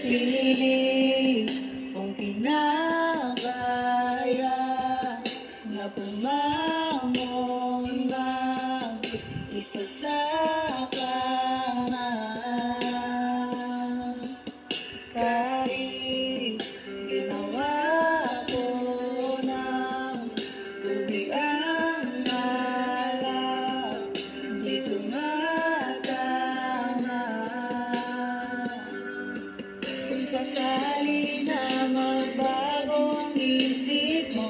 Pilit kong kinakaya na bumangon ng isa sa kanan. Kahit ginawa ko ng tubig ang alak, di tumatama. Kung sakali na magbago ang isip mo,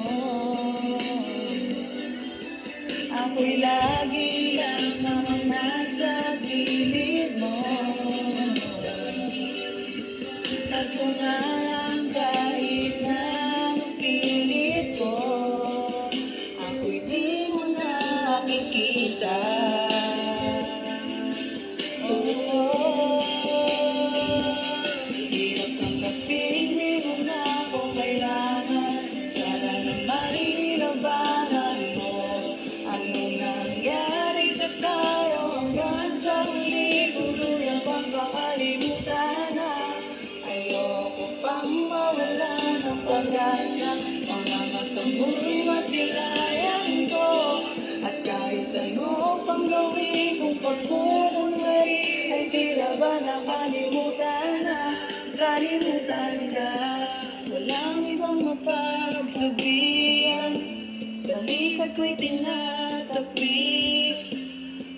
ako'y lagi lang naman nasa gilid mo. Kaso nga lang kahit na pilit ko, ako'y di mo nakikita. Hirap tanggapin, di mo na ako kailangan. Sana naman inilabanan mo. Anong nangyari sa tayo hanggang sa huli? Tuluyang bang makalimutan na? Ayoko pang mawala ng pag-asa. Mga mata mo'y masilayan ko. At kahit ano pang gawin kung pagkukunwari, ay tila ba nakalimutan na? Kalimutan ka, walang ibang mapagsabihan. Balikat ko'y tinatapi.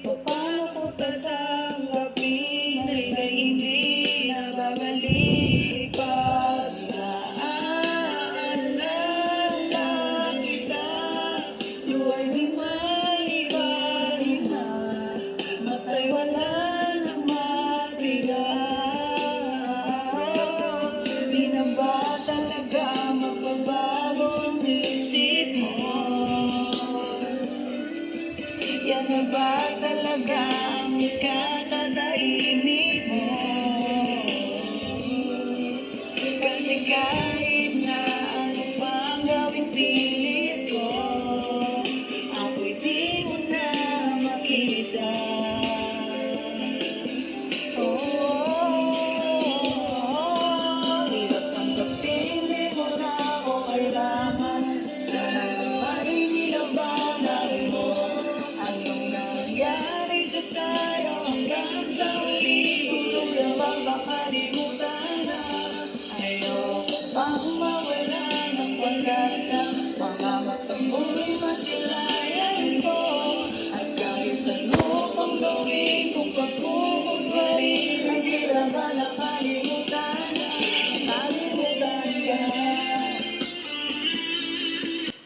Paano ko tatanggapin ay kay hindi nababalik? Pag naaalala kita, luwa'y di maipahinga. Mata'y wala nang matigas. Di na ba talaga magbabago ang isip mo? Yan na ba talaga ang ikakatahimik mo? Kasi kahit na ano pang gawing pilit ko, ako'y di mo na makita. Hirap tanggapin, di mo na ako kailangan. Sana naman inilabanan mo. Anong nangyari sa tayo hanggang sa huli? Tuluyang bang makalimutan na? Ayoko pang mawala ng pag-asa. Mga mata mo'y masilayan ko. At kahit ano pang gawin kung pagkukunwari, ay tila ba nakalimutan